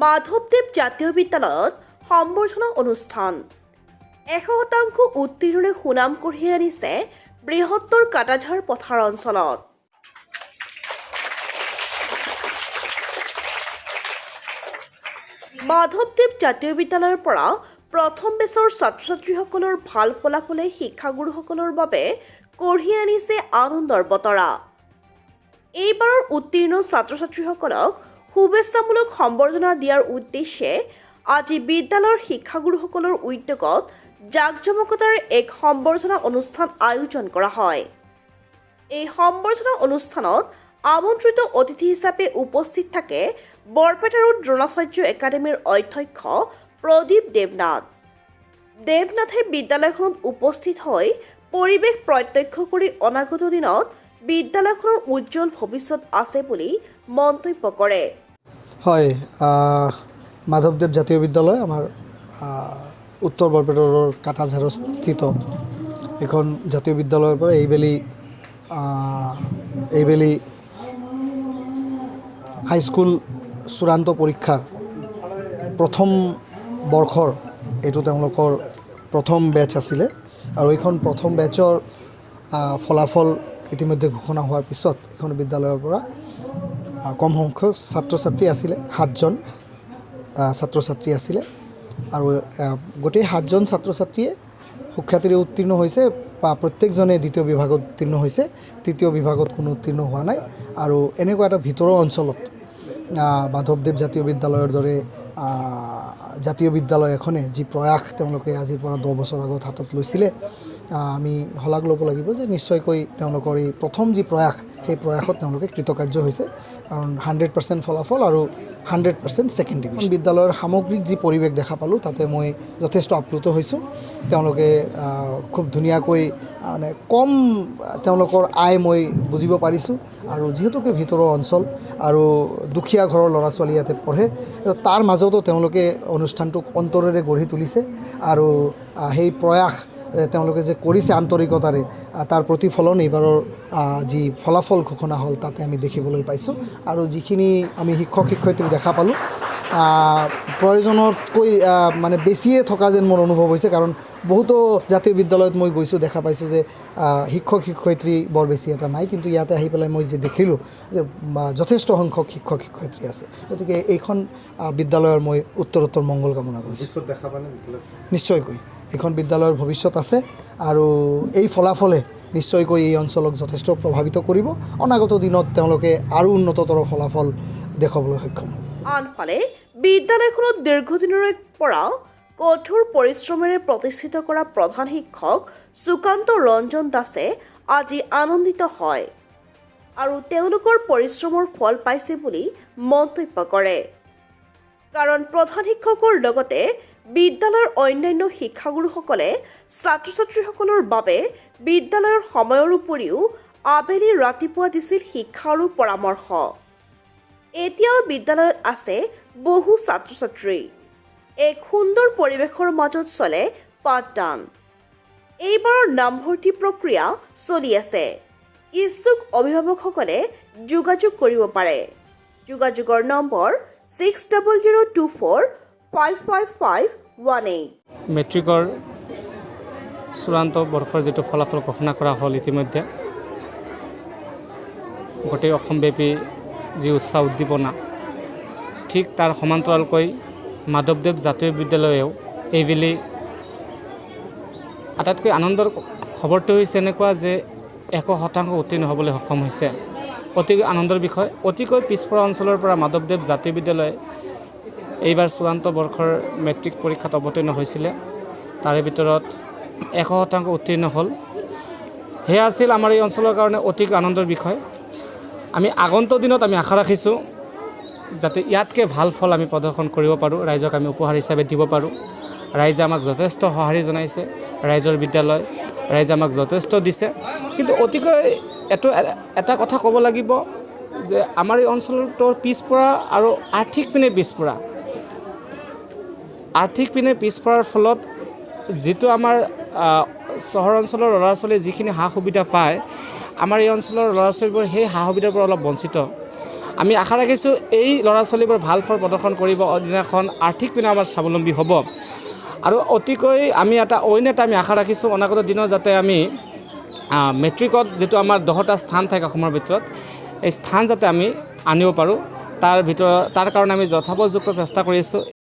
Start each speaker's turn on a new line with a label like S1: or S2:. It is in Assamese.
S1: মাধৱদেৱ জাতীয় বিদ্যালয়ত সম্বৰ্ধনা অনুষ্ঠান 100% উত্তীৰ্ণৰে সুনাম কঢ়িয়াই আনিছে বৃহত্তৰ কাটাঝাৰ পথাৰ অঞ্চলত। মাধৱদেৱ জাতীয় বিদ্যালয়ৰ পৰা প্ৰথম বেচৰ ছাত্ৰ-ছাত্ৰীসকলৰ ভাল ফলাফলে শিক্ষাগুৰুসকলৰ বাবে কঢ়িয়াই আনিছে আনন্দৰ বতৰা। এইবাৰৰ উত্তীৰ্ণ ছাত্ৰ-ছাত্ৰীসকলক শুভেচ্ছামূলক সম্বৰ্ধনা দিয়াৰ উদ্দেশ্যে আজি বিদ্যালয়ৰ শিক্ষাগুৰুসকলৰ উদ্যোগত জাকজমকতাৰে এক সম্বৰ্ধনা অনুষ্ঠান আয়োজন কৰা হয়। এই সম্বৰ্ধনা অনুষ্ঠানত আমন্ত্ৰিত অতিথি হিচাপে উপস্থিত থাকে বৰপেটা ৰোড দ্ৰোণাচাৰ্য একাডেমীৰ অধ্যক্ষ প্ৰদীপ দেৱনাথ। দেৱনাথে বিদ্যালয়খনত উপস্থিত হৈ পৰিৱেশ প্ৰত্যক্ষ কৰি অনাগত দিনত বিদ্যালয়খনৰ উজ্জ্বল ভৱিষ্যত আছে বুলি মন্তব্য কৰে।
S2: হয়, মাধৱদেৱ জাতীয় বিদ্যালয় আমাৰ উত্তৰ বৰপেটাৰ কাটাঝাৰত স্থিত এখন জাতীয় বিদ্যালয়ৰ পৰা এইবেলি হাইস্কুল চূড়ান্ত পৰীক্ষাৰ প্ৰথম বৰ্ষৰ এইটো তেওঁলোকৰ প্ৰথম বেচ আছিলে আৰু এইখন প্ৰথম বেচৰ ফলাফল ইতিমধ্যে ঘোষণা হোৱাৰ পিছত এখন বিদ্যালয়ৰ পৰা কম সংখ্যক ছাত্ৰ-ছাত্ৰী আছিলে, 7জন ছাত্ৰ-ছাত্ৰী আছিলে আৰু গোটেই 7জন ছাত্ৰ-ছাত্ৰীয়ে সুখ্যাতিৰে উত্তীৰ্ণ হৈছে বা প্ৰত্যেকজনে দ্বিতীয় বিভাগত উত্তীৰ্ণ হৈছে, তৃতীয় বিভাগত কোনো উত্তীৰ্ণ হোৱা নাই। আৰু এনেকুৱা এটা ভিতৰৰ অঞ্চলত মাধৱদেৱ জাতীয় বিদ্যালয়ৰ দৰে জাতীয় বিদ্যালয় এখনে যি প্ৰয়াস তেওঁলোকে আজিৰ পৰা 10 বছৰ আগত হাতত লৈছিলে, আমি শলাগ ল'ব লাগিব যে নিশ্চয়কৈ তেওঁলোকৰ এই প্ৰথম যি প্ৰয়াস সেই প্ৰয়াসত তেওঁলোকে কৃতকাৰ্য হৈছে। কাৰণ 100% ফলাফল আৰু 100% ছেকেণ্ড ডিভিজন। বিদ্যালয়ৰ সামগ্ৰিক যি পৰিৱেশ দেখা পালোঁ তাতে মই যথেষ্ট আপ্লুত হৈছোঁ। তেওঁলোকে খুব ধুনীয়াকৈ মানে কম তেওঁলোকৰ আয় মই বুজিব পাৰিছোঁ আৰু যিহেতুকে ভিতৰৰ অঞ্চল আৰু দুখীয়া ঘৰৰ ল'ৰা ছোৱালী ইয়াতে পঢ়ে, তাৰ মাজতো তেওঁলোকে অনুষ্ঠানটোক অন্তৰেৰে গঢ়ি তুলিছে আৰু সেই প্ৰয়াস তেওঁলোকে যে কৰিছে আন্তৰিকতাৰে তাৰ প্ৰতিফলন এইবাৰৰ যি ফলাফল ঘোষণা হ'ল তাতে আমি দেখিবলৈ পাইছোঁ। আৰু যিখিনি আমি শিক্ষক শিক্ষয়িত্ৰী দেখা পালোঁ প্ৰয়োজনতকৈ মানে বেছিয়ে থকা যেন মোৰ অনুভৱ হৈছে। কাৰণ বহুতো জাতীয় বিদ্যালয়ত মই গৈছোঁ, দেখা পাইছোঁ যে শিক্ষক শিক্ষয়িত্ৰী বৰ বেছি এটা নাই, কিন্তু ইয়াতে আহি পেলাই মই যে দেখিলোঁ যে যথেষ্ট সংখ্যক শিক্ষক শিক্ষয়িত্ৰী আছে। গতিকে এইখন বিদ্যালয়ৰ মই উত্তৰোত্তৰ মংগল কামনা কৰিছোঁ। নিশ্চয়কৈ এইখন বিদ্যালয়ৰ ভৱিষ্যত আছে আৰু এই ফলাফলে নিশ্চয়কৈ এই অঞ্চলক যথেষ্ট প্ৰভাৱিত কৰিব। অনাগত দিনত তেওঁলোকে আৰু উন্নততৰ ফলাফল দেখুৱাবলৈ সক্ষম হ'ব।
S1: আনফালে বিদ্যালয়খনত দীৰ্ঘদিনৰে পৰা কঠোৰ পৰিশ্ৰমেৰে প্ৰতিষ্ঠিত কৰা প্ৰধান শিক্ষক সুকান্ত ৰঞ্জন দাসে আজি আনন্দিত হয় আৰু তেওঁলোকৰ পৰিশ্ৰমৰ ফল পাইছে বুলি মন্তব্য কৰে। কাৰণ প্ৰধান শিক্ষকৰ লগতে বিদ্যালয়ৰ অন্যান্য শিক্ষাগুৰুসকলে ছাত্ৰ-ছাত্ৰীসকলৰ বাবে বিদ্যালয়ৰ সময়ৰ উপৰিও আবেলি ৰাতিপুৱা দিছিল শিক্ষা আৰু পৰামৰ্শ। এতিয়াও বিদ্যালয়ত আছে বহু ছাত্ৰ-ছাত্ৰী। এক সুন্দৰ পৰিৱেশৰ মাজত চলে পাঠদান। এইবাৰৰ নামভৰ্তি প্ৰক্ৰিয়া চলি আছে। ইচ্ছুক অভিভাৱকসকলে যোগাযোগ কৰিব পাৰে। যোগাযোগৰ নম্বৰ 6024555518।
S3: মেট্ৰিকৰ চূড়ান্ত বৰ্ষৰ যিটো ফলাফল ঘোষণা কৰা হ'ল ইতিমধ্যে, গোটেই অসমব্যাপী যি উৎসাহ উদ্দীপনা, ঠিক তাৰ সমান্তৰালকৈ মাধৱদেৱ জাতীয় বিদ্যালয়েও এইবেলি আটাইতকৈ আনন্দৰ খবৰটো হৈছে এনেকুৱা যে 100% উত্তীৰ্ণ হ'বলৈ সক্ষম হৈছে। অতি আনন্দৰ বিষয়। অতিকৈ পিছপৰা অঞ্চলৰ পৰা মাধৱদেৱ জাতীয় বিদ্যালয়ে এইবাৰ চূড়ান্ত বৰ্ষৰ মেট্ৰিক পৰীক্ষাত অৱতীৰ্ণ হৈছিলে, তাৰে ভিতৰত 100% উত্তীৰ্ণ হ'ল। সেয়া আছিল আমাৰ এই অঞ্চলৰ কাৰণে অতি আনন্দৰ বিষয়। আমি আগন্তুক দিনত আমি আশা ৰাখিছোঁ যাতে ইয়াতকৈ ভাল ফল আমি প্ৰদৰ্শন কৰিব পাৰোঁ, ৰাইজক আমি উপহাৰ হিচাপে দিব পাৰোঁ। ৰাইজে আমাক যথেষ্ট সঁহাৰি জনাইছে, ৰাইজৰ বিদ্যালয়, ৰাইজে আমাক যথেষ্ট দিছে। কিন্তু অতিকৈ এটা কথা ক'ব লাগিব যে আমাৰ এই অঞ্চলটোৰ পিছপৰা আৰু আৰ্থিক পিনে পিছপৰাৰ ফলত যিটো আমাৰ চহৰ অঞ্চলৰ ল'ৰা ছোৱালীয়ে যিখিনি সা সুবিধা পায়, আমাৰ এই অঞ্চলৰ ল'ৰা ছোৱালীবোৰ সেই সা সুবিধাৰ পৰা অলপ বঞ্চিত। আমি আশা ৰাখিছোঁ এই ল'ৰা ছোৱালীবোৰ ভাল ফল প্ৰদৰ্শন কৰিব, দিনাখন আৰ্থিক পিনে আমাৰ স্বাৱলম্বী হ'ব। আৰু অতিকৈ আমি অইন এটা আমি আশা ৰাখিছোঁ অনাগত দিনত যাতে আমি মেট্ৰিকত যিটো আমাৰ 10টা স্থান থাকে অসমৰ ভিতৰত, এই স্থান যাতে আমি আনিব পাৰোঁ, তাৰ কাৰণে আমি যথোপযুক্ত চেষ্টা কৰি আছোঁ।